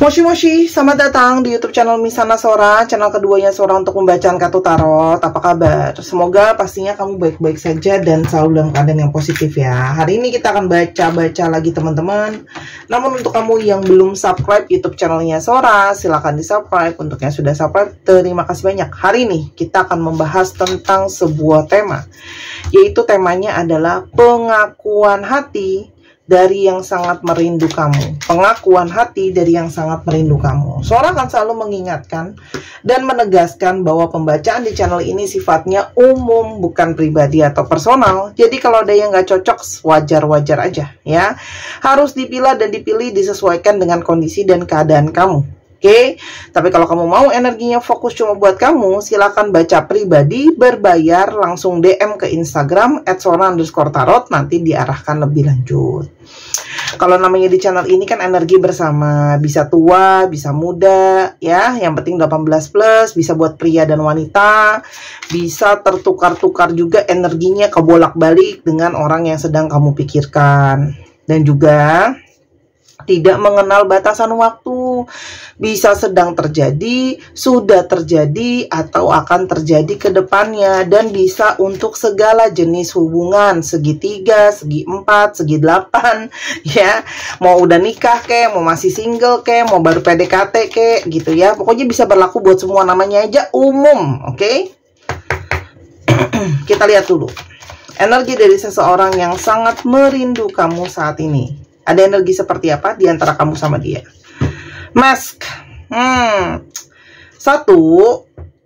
Moshi Moshi, selamat datang di YouTube channel Misana Sora, channel keduanya Sora untuk membacakan kartu tarot. Apa kabar? Semoga pastinya kamu baik-baik saja dan selalu dalam keadaan yang positif ya. Hari ini kita akan baca lagi teman-teman. Namun untuk kamu yang belum subscribe YouTube channelnya Sora, silahkan di subscribe. Untuk yang sudah subscribe, terima kasih banyak. Hari ini kita akan membahas tentang sebuah tema, yaitu temanya adalah pengakuan hati dari yang sangat merindu kamu. Pengakuan hati dari yang sangat merindu kamu. Sora akan selalu mengingatkan dan menegaskan bahwa pembacaan di channel ini sifatnya umum, bukan pribadi atau personal. Jadi kalau ada yang nggak cocok, wajar-wajar aja ya. Harus dipilah dan dipilih disesuaikan dengan kondisi dan keadaan kamu. Oke, tapi kalau kamu mau energinya fokus cuma buat kamu, silakan baca pribadi, berbayar, langsung DM ke Instagram @sora_tarot, nanti diarahkan lebih lanjut. Kalau namanya di channel ini kan energi bersama, bisa tua, bisa muda, ya. Yang penting 18+, bisa buat pria dan wanita, bisa tertukar-tukar juga energinya kebolak-balik dengan orang yang sedang kamu pikirkan. Dan juga tidak mengenal batasan waktu, bisa sedang terjadi, sudah terjadi, atau akan terjadi ke depannya, dan bisa untuk segala jenis hubungan, segi 3, segi 4, segi 8, ya, mau udah nikah kek, mau masih single kek, mau baru PDKT kek, gitu ya, pokoknya bisa berlaku buat semua, namanya aja umum, oke? Kita lihat dulu, energi dari seseorang yang sangat merindu kamu saat ini. Ada energi seperti apa di antara kamu sama dia? Mask. Satu,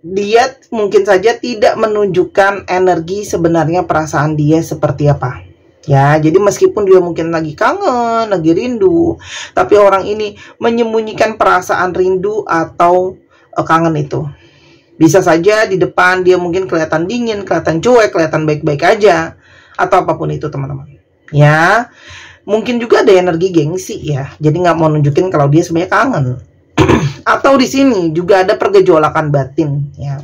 dia mungkin saja tidak menunjukkan energi sebenarnya perasaan dia seperti apa. Ya, jadi meskipun dia mungkin lagi kangen, lagi rindu, tapi orang ini menyembunyikan perasaan rindu atau kangen itu. Bisa saja di depan dia mungkin kelihatan dingin, kelihatan cuek, kelihatan baik-baik aja, atau apapun itu teman-teman. Ya. Mungkin juga ada energi gengsi ya, jadi nggak mau nunjukin kalau dia sebenarnya kangen. Atau di sini juga ada pergejolakan batin ya.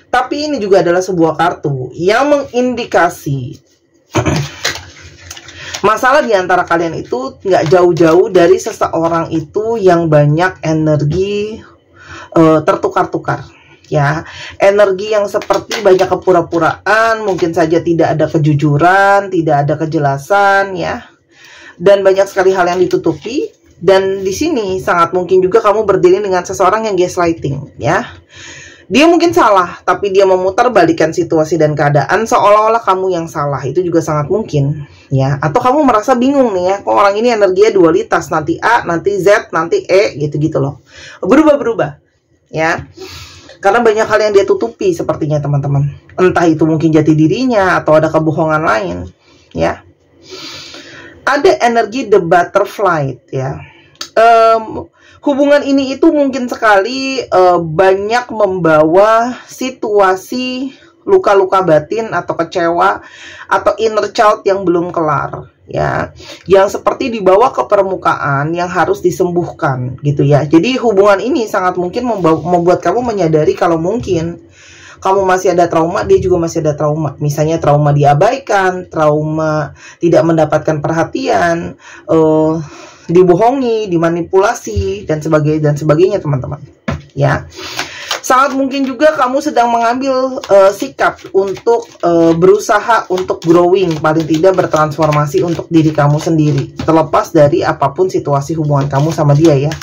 Tapi ini juga adalah sebuah kartu yang mengindikasi masalah di antara kalian itu nggak jauh-jauh dari seseorang itu yang banyak energi tertukar-tukar. Ya, energi yang seperti banyak kepura-puraan, mungkin saja tidak ada kejujuran, tidak ada kejelasan ya. Dan banyak sekali hal yang ditutupi, dan di sini sangat mungkin juga kamu berdiri dengan seseorang yang gaslighting ya. Dia mungkin salah, tapi dia memutarbalikkan situasi dan keadaan seolah-olah kamu yang salah. Itu juga sangat mungkin ya. Atau kamu merasa bingung nih ya, kok orang ini energinya dualitas, nanti A, nanti Z, nanti E gitu-gitu loh. Berubah-berubah ya. Karena banyak hal yang dia tutupi sepertinya teman-teman. Entah itu mungkin jati dirinya atau ada kebohongan lain, ya. Ada energi the butterfly, ya. Hubungan ini itu mungkin sekali banyak membawa situasi luka-luka batin atau kecewa atau inner child yang belum kelar. Ya, yang seperti dibawa ke permukaan yang harus disembuhkan gitu ya. Jadi hubungan ini sangat mungkin membuat kamu menyadari kalau mungkin kamu masih ada trauma, dia juga masih ada trauma. Misalnya trauma diabaikan, trauma tidak mendapatkan perhatian, dibohongi, dimanipulasi dan sebagainya teman-teman. Ya. Sangat mungkin juga kamu sedang mengambil sikap untuk berusaha untuk growing, paling tidak bertransformasi untuk diri kamu sendiri, terlepas dari apapun situasi hubungan kamu sama dia ya.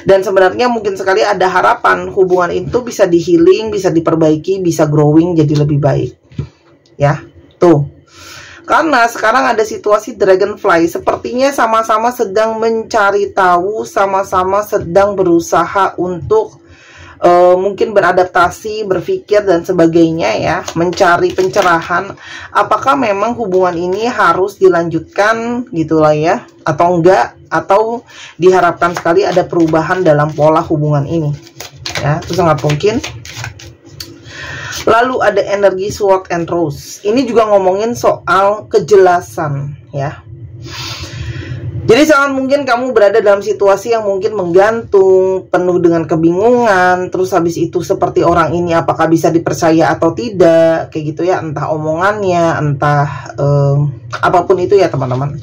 Dan sebenarnya mungkin sekali ada harapan hubungan itu bisa di-healing, bisa diperbaiki, bisa growing jadi lebih baik. Ya, tuh. Karena sekarang ada situasi dragonfly, sepertinya sama-sama sedang mencari tahu, sama-sama sedang berusaha untuk mungkin beradaptasi, berpikir dan sebagainya ya, mencari pencerahan apakah memang hubungan ini harus dilanjutkan gitulah ya, atau enggak, atau diharapkan sekali ada perubahan dalam pola hubungan ini ya, itu sangat mungkin. Lalu ada energi sword and rose, ini juga ngomongin soal kejelasan ya. Jadi sangat mungkin kamu berada dalam situasi yang mungkin menggantung, penuh dengan kebingungan, terus habis itu seperti orang ini apakah bisa dipercaya atau tidak, kayak gitu ya, entah omongannya, entah apapun itu ya teman-teman.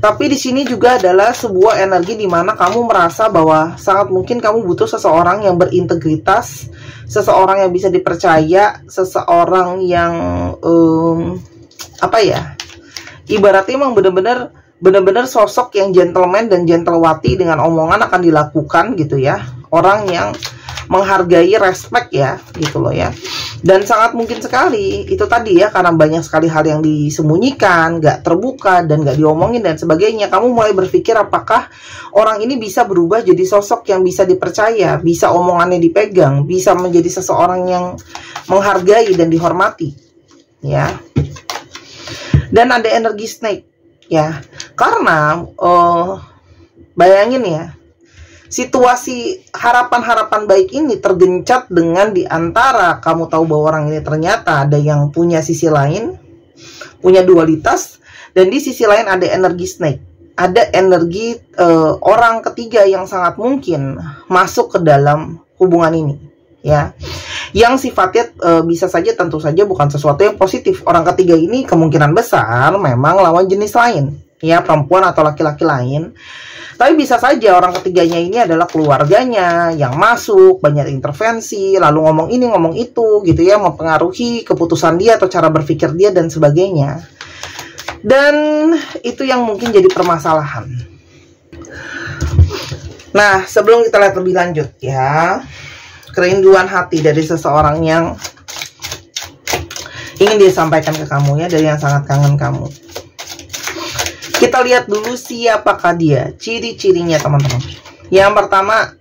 Tapi di sini juga adalah sebuah energi di mana kamu merasa bahwa sangat mungkin kamu butuh seseorang yang berintegritas, seseorang yang bisa dipercaya, seseorang yang apa ya? Ibaratnya emang bener-bener sosok yang gentleman dan gentlewati, dengan omongan akan dilakukan gitu ya. Orang yang menghargai, respect ya, gitu loh ya. Dan sangat mungkin sekali, itu tadi ya, karena banyak sekali hal yang disembunyikan, gak terbuka, dan gak diomongin dan sebagainya, kamu mulai berpikir apakah orang ini bisa berubah jadi sosok yang bisa dipercaya, bisa omongannya dipegang, bisa menjadi seseorang yang menghargai dan dihormati, ya. Dan ada energi snake, ya. Karena, bayangin ya, situasi harapan-harapan baik ini tergencat dengan diantara kamu tahu bahwa orang ini ternyata ada yang punya sisi lain, punya dualitas, dan di sisi lain ada energi snake, ada energi orang ketiga yang sangat mungkin masuk ke dalam hubungan ini, ya, yang sifatnya bisa saja, tentu saja bukan sesuatu yang positif. Orang ketiga ini kemungkinan besar memang lawan jenis lain, ya, perempuan atau laki-laki lain. Tapi bisa saja orang ketiganya ini adalah keluarganya yang masuk, banyak intervensi, lalu ngomong ini, ngomong itu, gitu ya, mempengaruhi keputusan dia atau cara berpikir dia dan sebagainya. Dan itu yang mungkin jadi permasalahan. Nah, sebelum kita lihat lebih lanjut ya, kerinduan hati dari seseorang yang ingin dia sampaikan ke kamu ya, dari yang sangat kangen kamu. Kita lihat dulu siapakah dia, ciri-cirinya teman-teman. Yang pertama,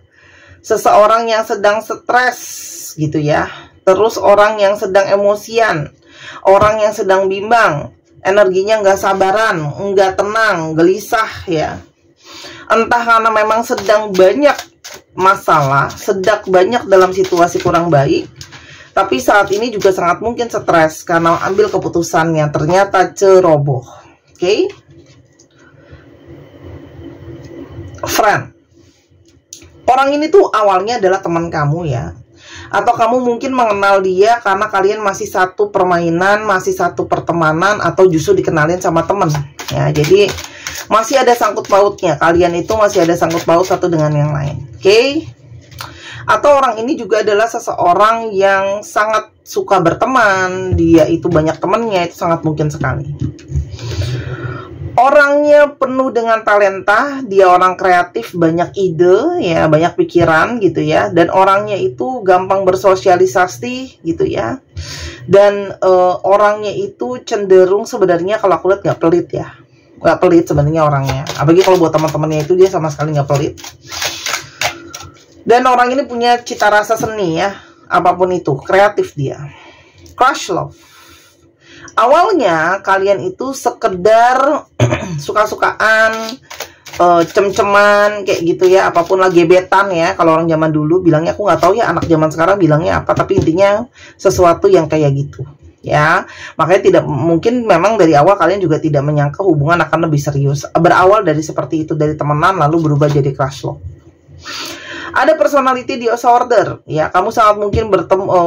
seseorang yang sedang stres gitu ya. Terus orang yang sedang emosian, orang yang sedang bimbang, energinya nggak sabaran, nggak tenang, gelisah ya. Entah karena memang sedang banyak masalah, sedang banyak dalam situasi kurang baik, tapi saat ini juga sangat mungkin stres karena ambil keputusan yang ternyata ceroboh. Oke? Friend, orang ini tuh awalnya adalah teman kamu ya, atau kamu mungkin mengenal dia karena kalian masih satu permainan, masih satu pertemanan, atau justru dikenalin sama temen ya. Jadi masih ada sangkut pautnya, kalian itu masih ada sangkut paut satu dengan yang lain, oke? Atau orang ini juga adalah seseorang yang sangat suka berteman, dia itu banyak temennya, itu sangat mungkin sekali. Orangnya penuh dengan talenta, dia orang kreatif, banyak ide, ya, banyak pikiran gitu ya. Dan orangnya itu gampang bersosialisasi gitu ya. Dan orangnya itu cenderung sebenarnya kalau aku lihat nggak pelit ya. Nggak pelit sebenarnya orangnya. Apalagi kalau buat teman-temannya itu dia sama sekali nggak pelit. Dan orang ini punya cita rasa seni ya. Apapun itu, kreatif dia. Crush love. Awalnya kalian itu sekedar suka-sukaan, cem-ceman kayak gitu ya, apapun lah, gebetan ya. Kalau orang zaman dulu bilangnya, aku nggak tahu ya anak zaman sekarang bilangnya apa, tapi intinya sesuatu yang kayak gitu ya. Makanya tidak mungkin, memang dari awal kalian juga tidak menyangka hubungan akan lebih serius. Berawal dari seperti itu, dari temenan lalu berubah jadi crush love. Ada personality disorder ya, kamu sangat mungkin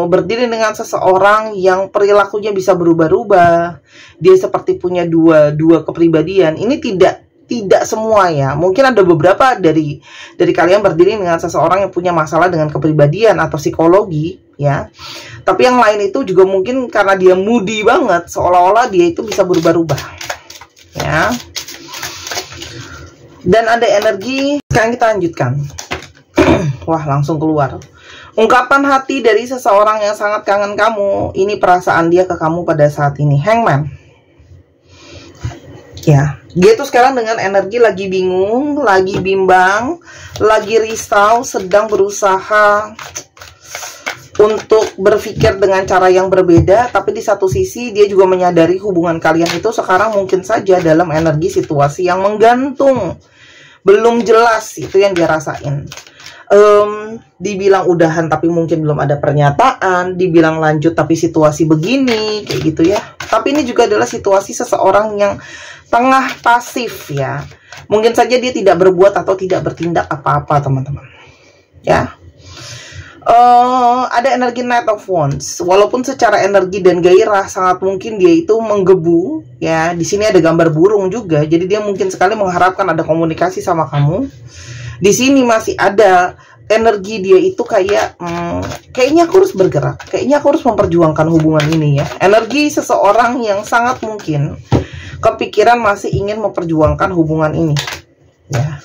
berdiri dengan seseorang yang perilakunya bisa berubah-ubah. Dia seperti punya dua kepribadian. Ini tidak semua ya, mungkin ada beberapa dari kalian berdiri dengan seseorang yang punya masalah dengan kepribadian atau psikologi ya. Tapi yang lain itu juga mungkin karena dia moody banget, seolah-olah dia itu bisa berubah-ubah ya. Dan ada energi, sekarang kita lanjutkan. Wah, langsung keluar ungkapan hati dari seseorang yang sangat kangen kamu. Ini perasaan dia ke kamu pada saat ini. Hangman ya, dia tuh sekarang dengan energi lagi bingung, lagi bimbang, lagi risau, sedang berusaha untuk berpikir dengan cara yang berbeda. Tapi di satu sisi dia juga menyadari hubungan kalian itu sekarang mungkin saja dalam energi situasi yang menggantung, belum jelas. Itu yang dia rasain. Dibilang udahan tapi mungkin belum ada pernyataan, dibilang lanjut tapi situasi begini kayak gitu ya. Tapi ini juga adalah situasi seseorang yang tengah pasif ya. Mungkin saja dia tidak berbuat atau tidak bertindak apa-apa teman-teman ya. Ada energi Knight of Wands. Walaupun secara energi dan gairah sangat mungkin dia itu menggebu, ya. Di sini ada gambar burung juga, jadi dia mungkin sekali mengharapkan ada komunikasi sama kamu. Di sini masih ada energi dia itu kayak, kayaknya aku harus bergerak, kayaknya aku harus memperjuangkan hubungan ini, ya. Energi seseorang yang sangat mungkin kepikiran masih ingin memperjuangkan hubungan ini, ya.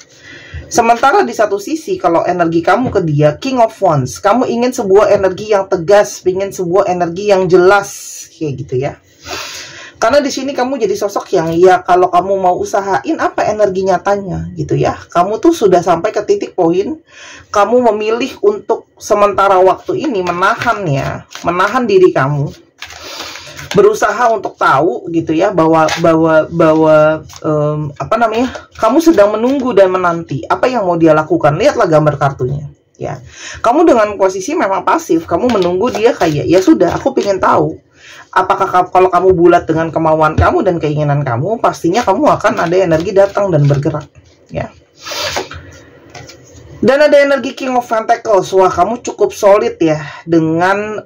Sementara di satu sisi, kalau energi kamu ke dia, King of Wands, kamu ingin sebuah energi yang tegas, ingin sebuah energi yang jelas, kayak gitu, ya. Karena di sini kamu jadi sosok yang, ya, kalau kamu mau usahain apa energi nyatanya, gitu, ya. Kamu tuh sudah sampai ke titik poin, kamu memilih untuk sementara waktu ini menahan, ya, menahan diri kamu, berusaha untuk tahu, gitu, ya, bahwa apa namanya, kamu sedang menunggu dan menanti apa yang mau dia lakukan. Lihatlah gambar kartunya, ya. Kamu dengan posisi memang pasif, kamu menunggu dia kayak, ya sudah, aku pengen tahu apakah kalau kamu bulat dengan kemauan kamu dan keinginan kamu, pastinya kamu akan ada energi datang dan bergerak, ya. Dan ada energi King of Pentacles. Wah, kamu cukup solid, ya, dengan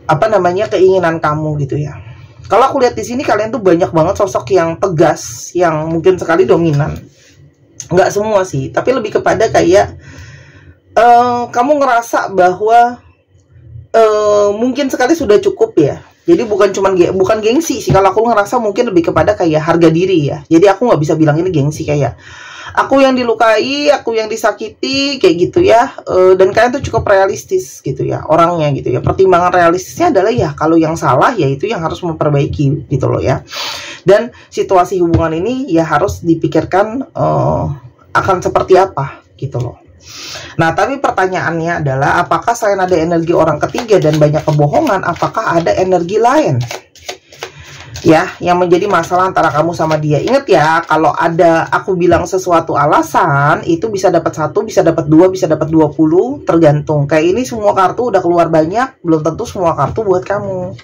apa namanya, keinginan kamu, gitu, ya. Kalau aku lihat di sini, kalian tuh banyak banget sosok yang tegas, yang mungkin sekali dominan. Nggak semua sih, tapi lebih kepada kayak kamu ngerasa bahwa mungkin sekali sudah cukup, ya. Jadi bukan gengsi sih. Kalau aku ngerasa mungkin lebih kepada kayak harga diri, ya. Jadi aku nggak bisa bilang ini gengsi, kayak aku yang dilukai, aku yang disakiti, kayak gitu, ya. Dan kalian tuh cukup realistis, gitu, ya, orangnya, gitu, ya. Pertimbangan realistisnya adalah, ya, kalau yang salah, ya itu yang harus memperbaiki, gitu loh, ya. Dan situasi hubungan ini, ya, harus dipikirkan akan seperti apa, gitu loh. Nah, tapi pertanyaannya adalah, apakah selain ada energi orang ketiga dan banyak kebohongan, apakah ada energi lain, ya, yang menjadi masalah antara kamu sama dia? Ingat, ya, kalau ada aku bilang sesuatu alasan, itu bisa dapat 1, bisa dapat 2, bisa dapat 20, tergantung. Kayak ini semua kartu udah keluar banyak, belum tentu semua kartu buat kamu.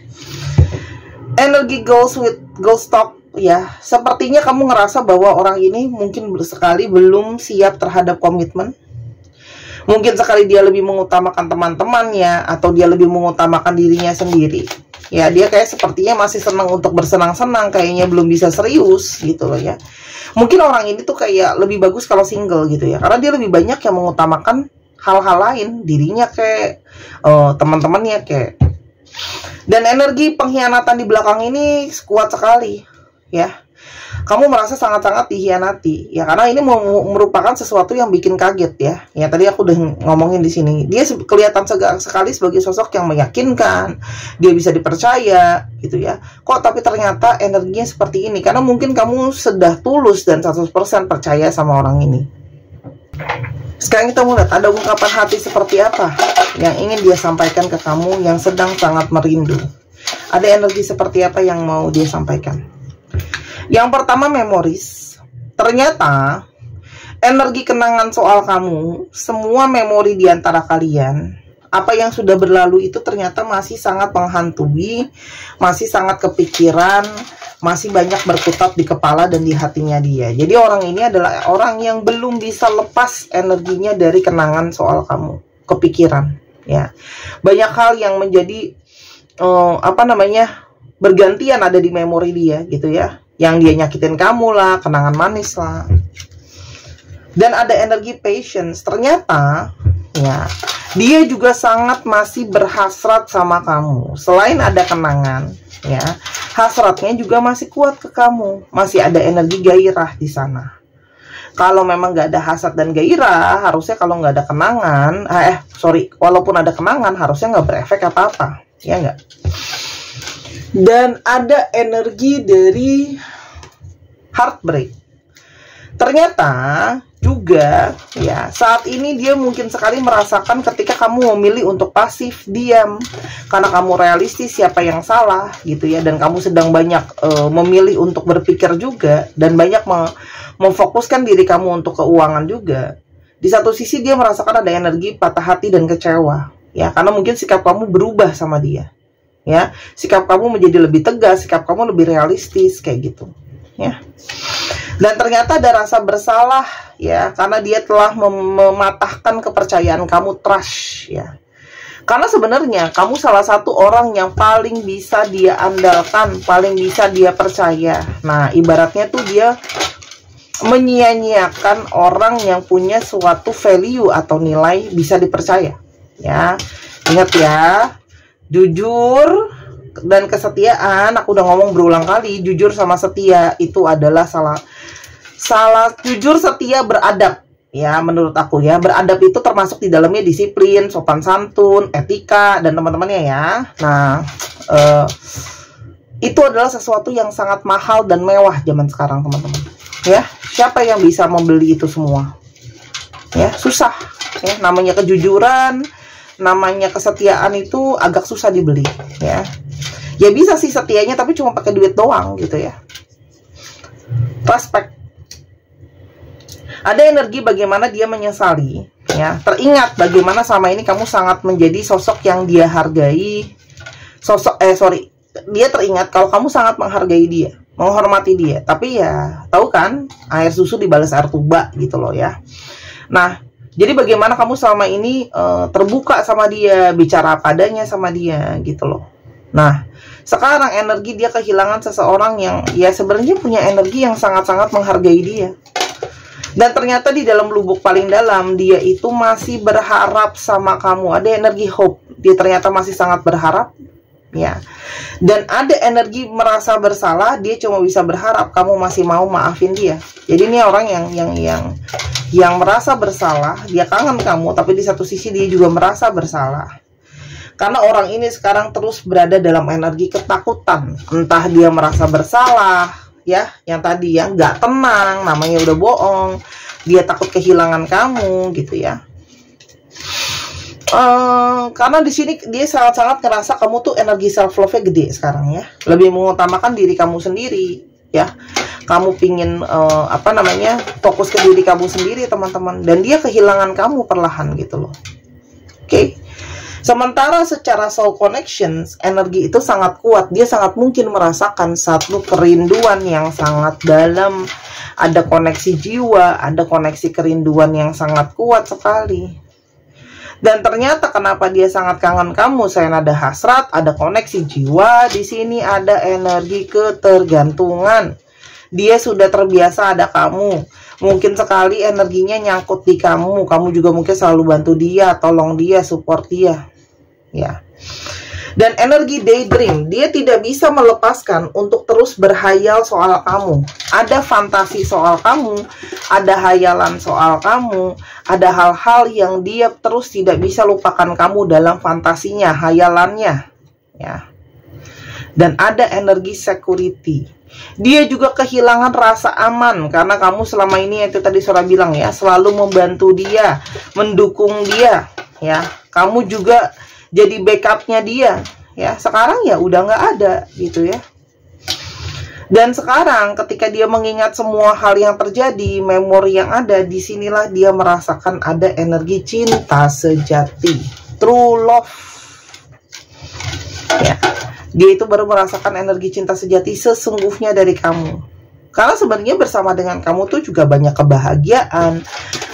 Energi Ghost Talk, ya, sepertinya kamu ngerasa bahwa orang ini mungkin sekali belum siap terhadap komitmen. Mungkin sekali dia lebih mengutamakan teman-temannya, atau dia lebih mengutamakan dirinya sendiri. Ya, dia kayak sepertinya masih senang untuk bersenang-senang, kayaknya belum bisa serius, gitu loh, ya. Mungkin orang ini tuh kayak lebih bagus kalau single, gitu, ya. Karena dia lebih banyak yang mengutamakan hal-hal lain, dirinya kayak teman-temannya kayak. Dan energi pengkhianatan di belakang ini kuat sekali, ya. Kamu merasa sangat-sangat dikhianati, ya, karena ini merupakan sesuatu yang bikin kaget, ya. Ya, tadi aku udah ngomongin di sini. Dia kelihatan sekali sebagai sosok yang meyakinkan, dia bisa dipercaya, gitu, ya. Kok tapi ternyata energinya seperti ini? Karena mungkin kamu sudah tulus dan 100% percaya sama orang ini. Sekarang kita mulai, ada ungkapan hati seperti apa yang ingin dia sampaikan ke kamu yang sedang sangat merindu. Ada energi seperti apa yang mau dia sampaikan? Yang pertama, memoris. Ternyata energi kenangan soal kamu, semua memori di antara kalian, apa yang sudah berlalu itu ternyata masih sangat menghantui, masih sangat kepikiran, masih banyak berkutat di kepala dan di hatinya dia. Jadi orang ini adalah orang yang belum bisa lepas energinya dari kenangan soal kamu, kepikiran, ya. Banyak hal yang menjadi apa namanya, bergantian ada di memori dia, gitu, ya. Yang dia nyakitin kamu lah, kenangan manis lah. Dan ada energi patience. Ternyata, ya, dia juga sangat masih berhasrat sama kamu. Selain ada kenangan, ya, hasratnya juga masih kuat ke kamu. Masih ada energi gairah di sana. Kalau memang nggak ada hasrat dan gairah, harusnya kalau nggak ada kenangan, walaupun ada kenangan, harusnya nggak berefek apa-apa, ya nggak? Dan ada energi dari heartbreak. Ternyata juga, ya, saat ini dia mungkin sekali merasakan ketika kamu memilih untuk pasif, diam, karena kamu realistis siapa yang salah, gitu, ya. Dan kamu sedang banyak memilih untuk berpikir juga, dan banyak memfokuskan diri kamu untuk keuangan juga. Di satu sisi dia merasakan ada energi patah hati dan kecewa, ya, karena mungkin sikap kamu berubah sama dia. Ya, sikap kamu menjadi lebih tegas, sikap kamu lebih realistis, kayak gitu, ya. Dan ternyata ada rasa bersalah ya, karena dia telah mematahkan kepercayaan kamu, trust ya. Karena sebenarnya kamu salah satu orang yang paling bisa dia andalkan, paling bisa dia percaya. Nah, ibaratnya tuh dia menyia-nyiakan orang yang punya suatu value atau nilai bisa dipercaya ya. Ingat ya, jujur dan kesetiaan, aku udah ngomong berulang kali, jujur sama setia itu adalah salah jujur, setia, beradab ya, menurut aku ya. Beradab itu termasuk di dalamnya disiplin, sopan santun, etika, dan teman-temannya ya. Nah, itu adalah sesuatu yang sangat mahal dan mewah zaman sekarang, teman-teman ya. Siapa yang bisa membeli itu semua ya? Susah ya. Namanya kejujuran, namanya kesetiaan itu agak susah dibeli ya. Ya bisa sih setianya, tapi cuma pakai duit doang gitu ya. Respect. Ada energi bagaimana dia menyesali ya. Teringat bagaimana selama ini kamu sangat menjadi sosok yang dia hargai. Dia teringat kalau kamu sangat menghargai dia, menghormati dia. Tapi ya tahu kan, air susu dibalas air tuba gitu loh ya. Nah, jadi bagaimana kamu selama ini terbuka sama dia, bicara padanya sama dia gitu loh. Nah, sekarang energi dia kehilangan seseorang yang ya sebenarnya punya energi yang sangat-sangat menghargai dia. Dan ternyata di dalam lubuk paling dalam dia itu masih berharap sama kamu. Ada energi hope. Dia ternyata masih sangat berharap ya. Dan ada energi merasa bersalah, dia cuma bisa berharap kamu masih mau maafin dia. Jadi ini orang yang merasa bersalah, dia kangen kamu, tapi di satu sisi dia juga merasa bersalah. Karena orang ini sekarang terus berada dalam energi ketakutan. Entah dia merasa bersalah ya, yang tadi ya nggak tenang, namanya udah bohong, dia takut kehilangan kamu gitu ya. Karena di sini dia sangat-sangat ngerasa kamu tuh energi self love-nya gede sekarang ya. Lebih mengutamakan diri kamu sendiri ya. Kamu pingin fokus ke diri kamu sendiri, teman-teman. Dan dia kehilangan kamu perlahan gitu loh. Oke. Sementara secara soul connections, energi itu sangat kuat. Dia sangat mungkin merasakan satu kerinduan yang sangat dalam. Ada koneksi jiwa, ada koneksi kerinduan yang sangat kuat sekali. Dan ternyata kenapa dia sangat kangen kamu? Selain ada hasrat, ada koneksi jiwa, di sini ada energi ketergantungan. Dia sudah terbiasa ada kamu. Mungkin sekali energinya nyangkut di kamu. Kamu juga mungkin selalu bantu dia, tolong dia, support dia. Ya. Dan energi daydream, dia tidak bisa melepaskan untuk terus berhayal soal kamu. Ada fantasi soal kamu, ada hayalan soal kamu, ada hal-hal yang dia terus tidak bisa lupakan kamu dalam fantasinya, hayalannya. Ya. Dan ada energi security. Dia juga kehilangan rasa aman karena kamu selama ini itu tadi Sora bilang ya, selalu membantu dia, mendukung dia, ya. Kamu juga jadi backupnya dia, ya. Sekarang ya udah nggak ada gitu ya. Dan sekarang ketika dia mengingat semua hal yang terjadi, memori yang ada, disinilah dia merasakan ada energi cinta sejati, true love. Ya. Dia itu baru merasakan energi cinta sejati sesungguhnya dari kamu. Karena sebenarnya bersama dengan kamu tuh juga banyak kebahagiaan,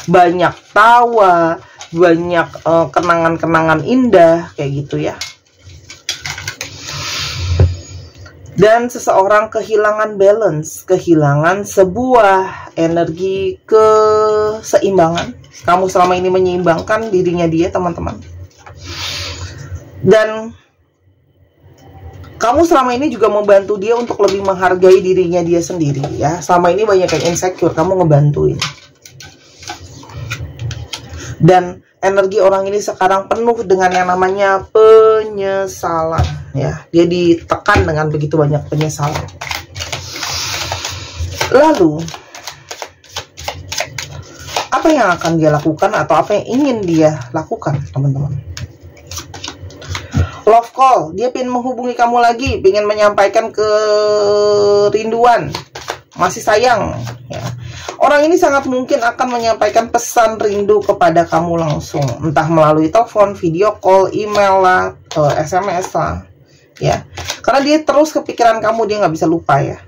banyak tawa, banyak kenangan-kenangan indah, kayak gitu ya. Dan seseorang kehilangan balance, kehilangan sebuah energi keseimbangan. Kamu selama ini menyeimbangkan dirinya dia, teman-teman. Dan kamu selama ini juga membantu dia untuk lebih menghargai dirinya dia sendiri ya. Selama ini banyak yang insecure, kamu ngebantuin. Dan energi orang ini sekarang penuh dengan yang namanya penyesalan ya. Dia ditekan dengan begitu banyak penyesalan. Lalu apa yang akan dia lakukan atau apa yang ingin dia lakukan, teman-teman? Love call, dia pengen menghubungi kamu lagi, pengen menyampaikan kerinduan, masih sayang ya. Orang ini sangat mungkin akan menyampaikan pesan rindu kepada kamu langsung, entah melalui telepon, video call, email lah, SMS lah ya. Karena dia terus kepikiran kamu, dia nggak bisa lupa ya.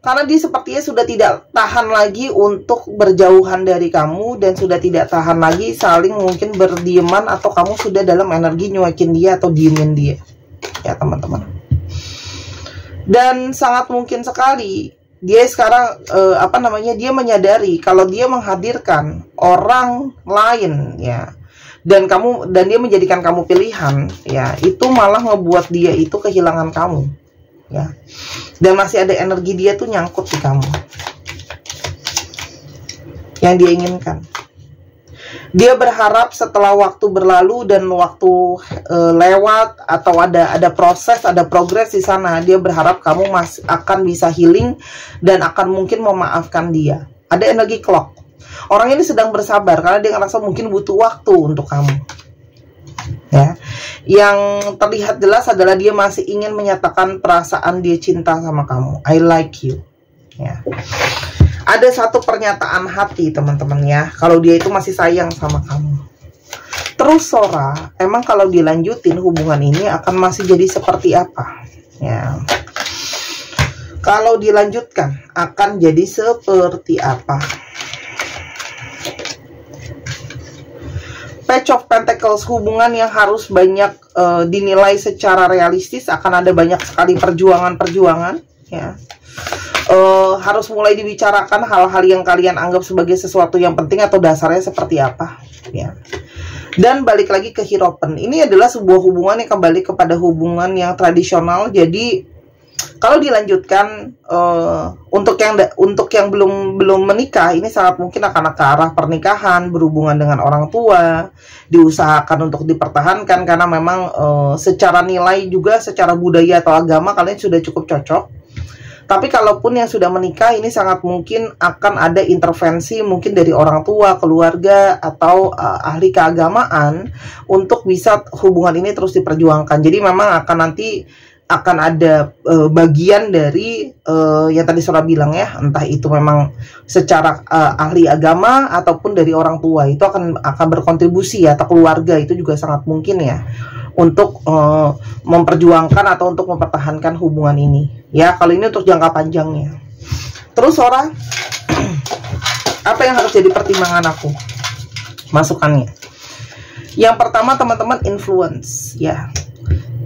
Karena dia sepertinya sudah tidak tahan lagi untuk berjauhan dari kamu, dan sudah tidak tahan lagi saling mungkin berdieman, atau kamu sudah dalam energi nyuekin dia atau diemin dia, ya teman-teman. Dan sangat mungkin sekali dia sekarang dia menyadari kalau dia menghadirkan orang lain, ya, dan dia menjadikan kamu pilihan, ya, itu malah ngebuat dia itu kehilangan kamu, ya, dan masih ada energi dia tuh nyangkut di kamu yang dia inginkan. Dia berharap setelah waktu berlalu dan waktu lewat, atau ada proses, ada progres di sana, dia berharap kamu akan bisa healing dan akan mungkin memaafkan dia. Ada energi clock. Orang ini sedang bersabar karena dia ngerasa mungkin butuh waktu untuk kamu, ya. Yang terlihat jelas adalah dia masih ingin menyatakan perasaan dia cinta sama kamu. I like you, ya. Ada satu pernyataan hati, teman-teman, ya, kalau dia itu masih sayang sama kamu. Terus Sora, emang kalau dilanjutin hubungan ini akan masih jadi seperti apa, ya? Kalau dilanjutkan akan jadi seperti apa? Page of Pentacles, hubungan yang harus banyak dinilai secara realistis, akan ada banyak sekali perjuangan-perjuangan, ya. Harus mulai dibicarakan hal-hal yang kalian anggap sebagai sesuatu yang penting atau dasarnya seperti apa, ya. Dan balik lagi ke Hierophant, ini adalah sebuah hubungan yang kembali kepada hubungan yang tradisional. Jadi kalau dilanjutkan untuk yang belum menikah, ini sangat mungkin akan ke arah pernikahan, berhubungan dengan orang tua, diusahakan untuk dipertahankan karena memang secara nilai juga, secara budaya atau agama kalian sudah cukup cocok. Tapi kalaupun yang sudah menikah, ini sangat mungkin akan ada intervensi mungkin dari orang tua, keluarga, atau ahli keagamaan untuk bisa hubungan ini terus diperjuangkan. Jadi memang akan ada bagian dari yang tadi Sora bilang, ya, entah itu memang secara ahli agama ataupun dari orang tua, itu akan berkontribusi, ya, atau keluarga itu juga sangat mungkin, ya, untuk memperjuangkan atau untuk mempertahankan hubungan ini, ya. Kalau ini untuk jangka panjangnya. Terus Sora, apa yang harus jadi pertimbangan aku? Masukannya. Yang pertama, teman-teman, influence, ya.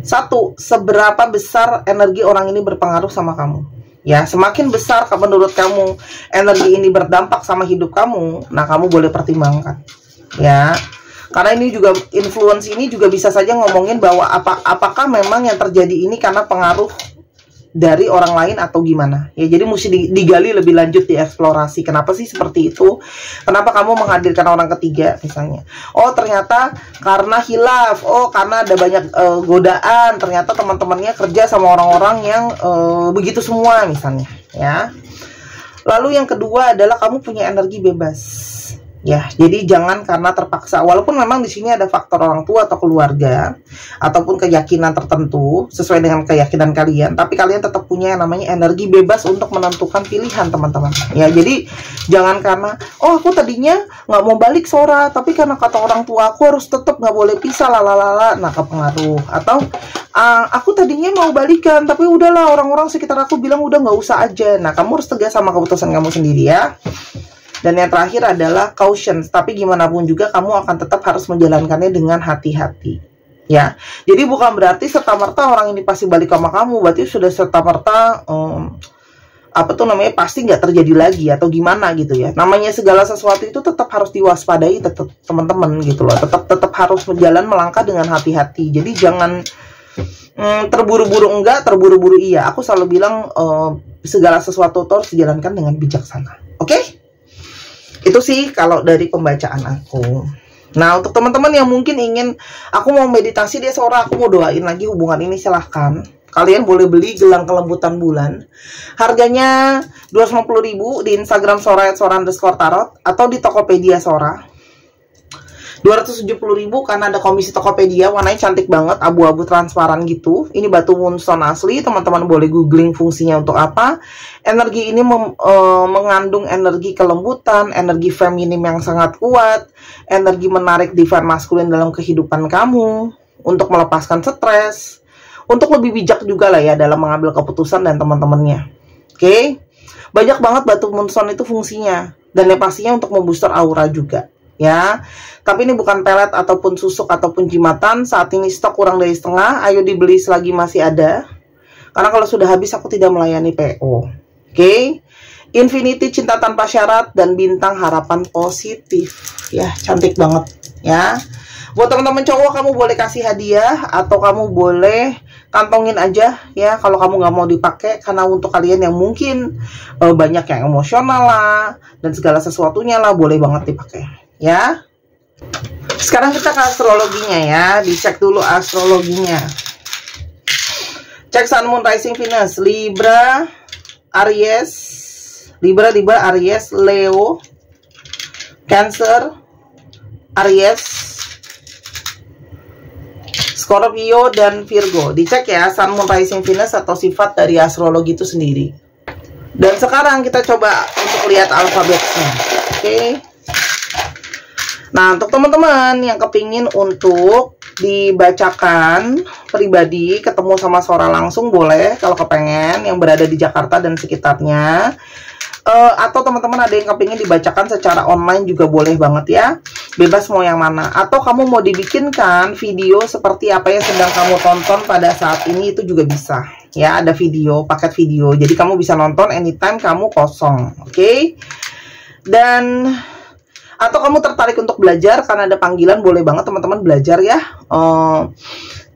Satu, seberapa besar energi orang ini berpengaruh sama kamu, ya. Semakin besar menurut kamu energi ini berdampak sama hidup kamu, nah kamu boleh pertimbangkan, ya. Karena ini juga, influence ini juga bisa saja ngomongin bahwa apakah memang yang terjadi ini karena pengaruh dari orang lain atau gimana, ya. Jadi mesti digali lebih lanjut, dieksplorasi. Kenapa sih seperti itu? Kenapa kamu menghadirkan orang ketiga misalnya? Oh, ternyata karena hilaf. Oh, karena ada banyak godaan. Ternyata teman-temannya kerja sama orang-orang yang begitu semua misalnya, ya. Lalu yang kedua adalah kamu punya energi bebas, ya. Jadi jangan karena terpaksa, walaupun memang di sini ada faktor orang tua atau keluarga ataupun keyakinan tertentu sesuai dengan keyakinan kalian, tapi kalian tetap punya yang namanya energi bebas untuk menentukan pilihan, teman-teman, ya. Jadi jangan karena aku tadinya nggak mau balik Sora, tapi karena kata orang tua aku harus tetap nggak boleh pisah, lalalala, nah kepengaruh. Atau aku tadinya mau balikan tapi udahlah, orang-orang sekitar aku bilang udah nggak usah aja. Nah, kamu harus tegas sama keputusan kamu sendiri, ya. Dan yang terakhir adalah caution. Tapi gimana pun juga kamu akan tetap harus menjalankannya dengan hati-hati, ya. Jadi bukan berarti serta-merta orang ini pasti balik sama kamu, berarti sudah serta-merta pasti nggak terjadi lagi atau gimana gitu, ya. Namanya segala sesuatu itu tetap harus diwaspadai, tetap, teman-teman, gitu loh. Tetap harus melangkah dengan hati-hati. Jadi jangan terburu-buru enggak, terburu-buru iya. Aku selalu bilang segala sesuatu harus dijalankan dengan bijaksana. Oke? Itu sih kalau dari pembacaan aku. Nah, untuk teman-teman yang mungkin ingin aku mau meditasi dia Sora, aku mau doain lagi hubungan ini, silahkan. Kalian boleh beli gelang kelembutan bulan. Harganya 250.000 di Instagram Sora_tarot atau di Tokopedia Sora. 270.000 karena ada komisi Tokopedia, warnanya cantik banget, abu-abu transparan gitu. Ini batu moonstone asli, teman-teman boleh googling fungsinya untuk apa. Energi ini mengandung energi kelembutan, energi feminim yang sangat kuat, energi menarik divine maskulin dalam kehidupan kamu, untuk melepaskan stres, untuk lebih bijak juga lah, ya, dalam mengambil keputusan dan teman-temannya. Oke. Banyak banget batu moonstone itu fungsinya, dan yang pastinya untuk membooster aura juga ya. Tapi ini bukan pelet ataupun susuk ataupun jimatan. Saat ini stok kurang dari setengah. Ayo dibeli selagi masih ada, karena kalau sudah habis aku tidak melayani PO. Oke. Infinity cinta tanpa syarat dan bintang harapan positif ya, cantik banget ya. Buat teman-teman cowok, kamu boleh kasih hadiah atau kamu boleh kantongin aja ya kalau kamu nggak mau dipakai, karena untuk kalian yang mungkin banyak yang emosional lah dan segala sesuatunya lah, boleh banget dipakai ya. Sekarang kita ke astrologinya ya, dicek dulu astrologinya. Cek Sun, Moon, Rising, Venus, Libra, Aries, Libra, Aries, Leo, Cancer, Aries, Scorpio, dan Virgo. Dicek ya Sun, Moon, Rising, Venus atau sifat dari astrologi itu sendiri. Dan sekarang kita coba untuk lihat alfabetnya. Oke. Nah, untuk teman-teman yang kepingin untuk dibacakan pribadi, ketemu sama Sora langsung boleh kalau kepengen, yang berada di Jakarta dan sekitarnya. Atau teman-teman ada yang kepingin dibacakan secara online juga boleh banget ya. Bebas mau yang mana. Atau kamu mau dibikinkan video seperti apa yang sedang kamu tonton pada saat ini, itu juga bisa. Ya, ada video, paket video. Jadi kamu bisa nonton anytime kamu kosong. Oke? Dan atau kamu tertarik untuk belajar karena ada panggilan, boleh banget teman-teman belajar ya.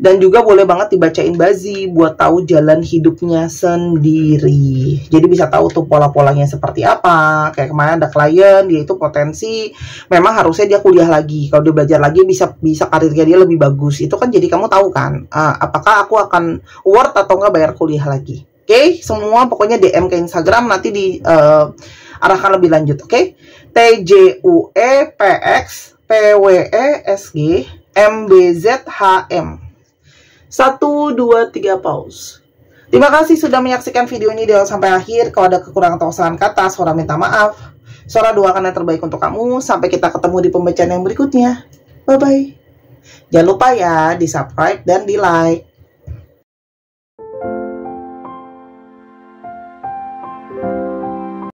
Dan juga boleh banget dibacain Bazi buat tahu jalan hidupnya sendiri. Jadi bisa tahu tuh pola-polanya seperti apa. Kayak kemarin ada klien, dia itu potensi memang harusnya dia kuliah lagi. Kalau dia belajar lagi bisa karirnya dia lebih bagus. Itu kan jadi kamu tahu kan apakah aku akan worth atau nggak bayar kuliah lagi. Oke, semua pokoknya DM ke Instagram, nanti di arahkan lebih lanjut. Oke. TJUEPXPWESG MBZHM 1, 2, 3 pause. Terima kasih sudah menyaksikan video ini dari sampai akhir. Kalau ada kekurangan atau kesalahan kata, Sora minta maaf. Sora doakan yang terbaik untuk kamu. Sampai kita ketemu di pembacaan yang berikutnya. Bye-bye. Jangan lupa ya di subscribe dan di like.